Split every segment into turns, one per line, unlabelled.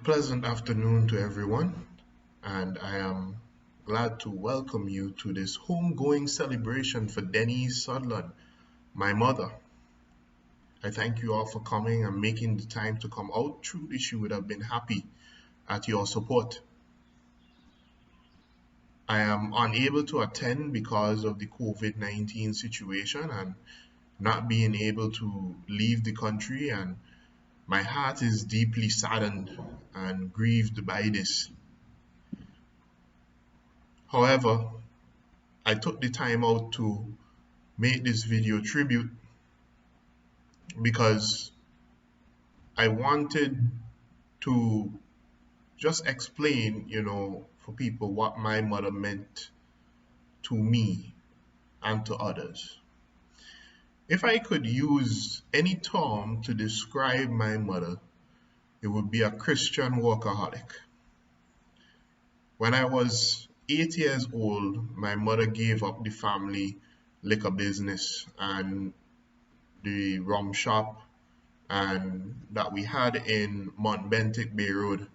Pleasant afternoon to everyone, and I am glad to welcome you to this homegoing celebration for Denise Sutherland, my mother. I thank you all for coming and making the time to come out. Truly, she would have been happy at your support. I am unable to attend because of the COVID-19 situation and not being able to leave the country, and my heart is deeply saddened and grieved by this. However, I took the time out to make this video tribute because I wanted to just explain, for people what my mother meant to me and to others. If I could use any term to describe my mother, it would be a Christian workaholic. When I was 8 years old, my mother gave up the family liquor business and the rum shop and that we had in Mount Bentic Bay Road.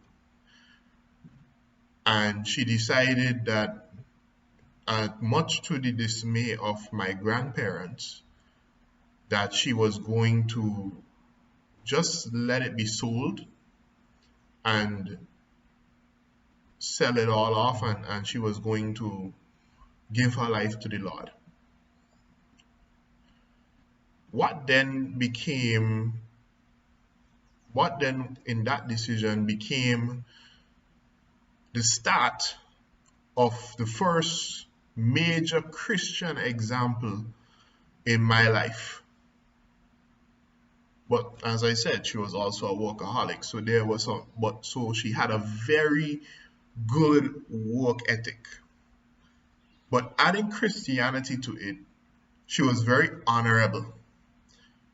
And she decided that, much to the dismay of my grandparents, that she was going to just let it be sold and sell it all off, and she was going to give her life to the Lord. What then in that decision became the start of the first major Christian example in my life. But as I said, she was also a workaholic, so she had a very good work ethic. But adding Christianity to it, she was very honorable.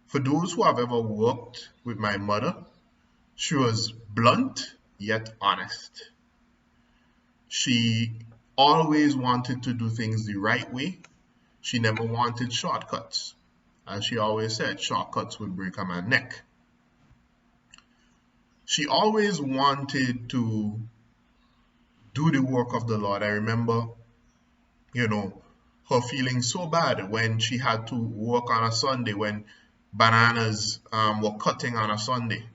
For those who have ever worked with my mother, she was blunt yet honest. She always wanted to do things the right way. She never wanted shortcuts. As she always said, shortcuts would break a man's neck. She always wanted to do the work of the Lord. I remember, her feeling so bad when she had to work on a Sunday, when bananas were cutting on a Sunday.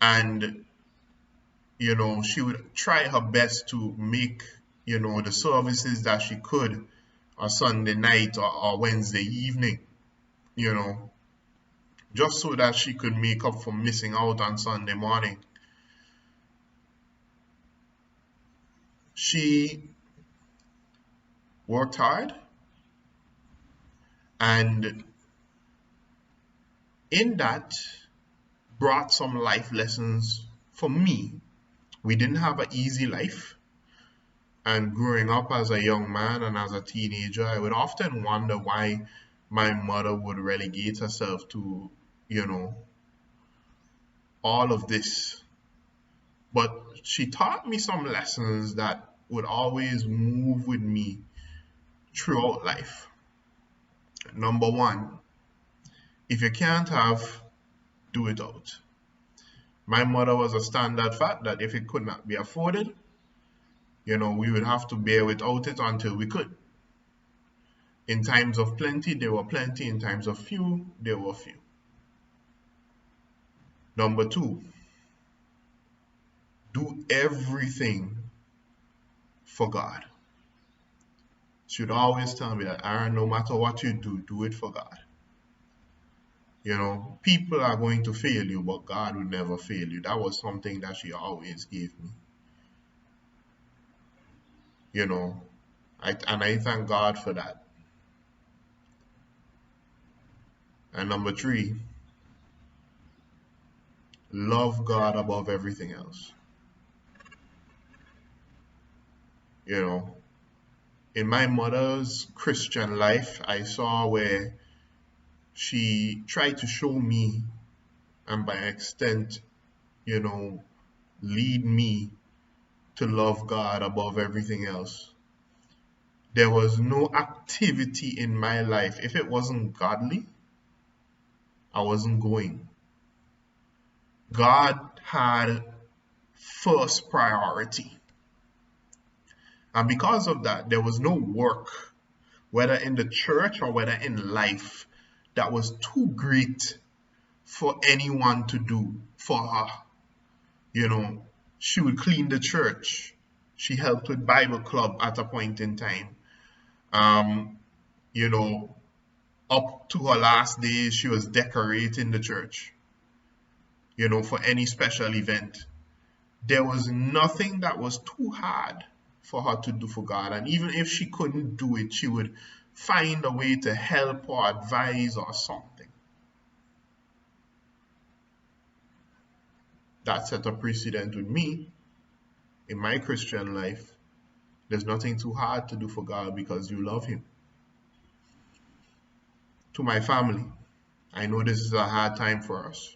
And, she would try her best to make, the services that she could a Sunday night or Wednesday evening, just so that she could make up for missing out on Sunday morning. She worked hard, and in that brought some life lessons for me. We didn't have an easy life. And growing up as a young man and as a teenager, I would often wonder why my mother would relegate herself to, all of this. But she taught me some lessons that would always move with me throughout life. Number one, if you can't have, do it out. My mother was a standard fact that if it could not be afforded, we would have to bear without it until we could. In times of plenty, there were plenty. In times of few, there were few. Number two, do everything for God. She would always tell me that, Aaron, no matter what you do it for God. People are going to fail you, but God will never fail you. That was something that she always gave me. I thank God for that. And number three, love God above everything else. In my mother's Christian life, I saw where she tried to show me, and by extent, lead me to love God above everything else. There was no activity in my life. If it wasn't godly, I wasn't going. God had first priority. And because of that, there was no work, whether in the church or whether in life, that was too great for anyone to do for her. You know, she would clean the church. She helped with Bible club at a point in time. Um, you know, up to her last days, she was decorating the church, for any special event. There was nothing that was too hard for her to do for God. And even if she couldn't do it, she would find a way to help or advise or something. That set a precedent with me in my Christian life. There's nothing too hard to do for God because you love Him. To my family, I know this is a hard time for us.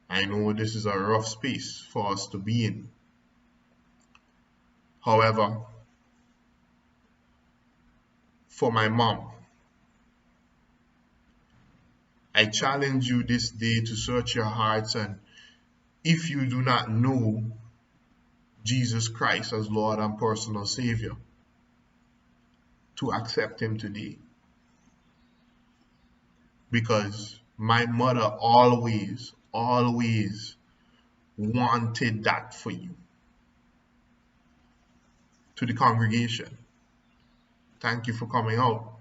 I know this is a rough space for us to be in. However, for my mom, I challenge you this day to search your hearts, and if you do not know Jesus Christ as Lord and personal Savior, to accept Him today. Because my mother always wanted that for you. To the congregation, thank you for coming out.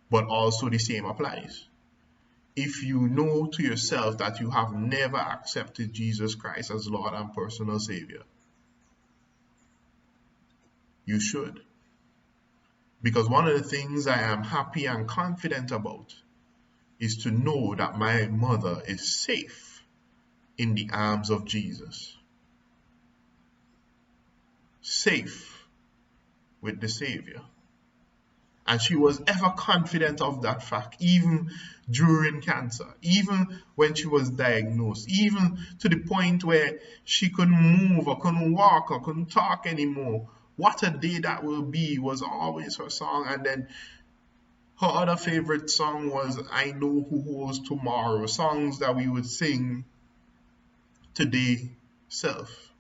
But also the same applies. If you know to yourself that you have never accepted Jesus Christ as Lord and personal Savior, you should. Because one of the things I am happy and confident about is to know that my mother is safe in the arms of Jesus. Safe with the Savior. And she was ever confident of that fact, even during cancer, even when she was diagnosed, even to the point where she couldn't move or couldn't walk or couldn't talk anymore. What a day that will be was always her song. And then her other favorite song was I Know Who Holds Tomorrow, songs that we would sing today self.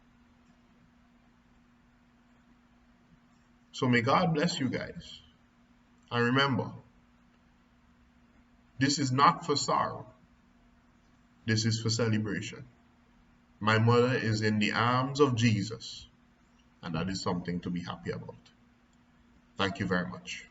So may God bless you guys. And remember, this is not for sorrow. This is for celebration. My mother is in the arms of Jesus, and that is something to be happy about. Thank you very much.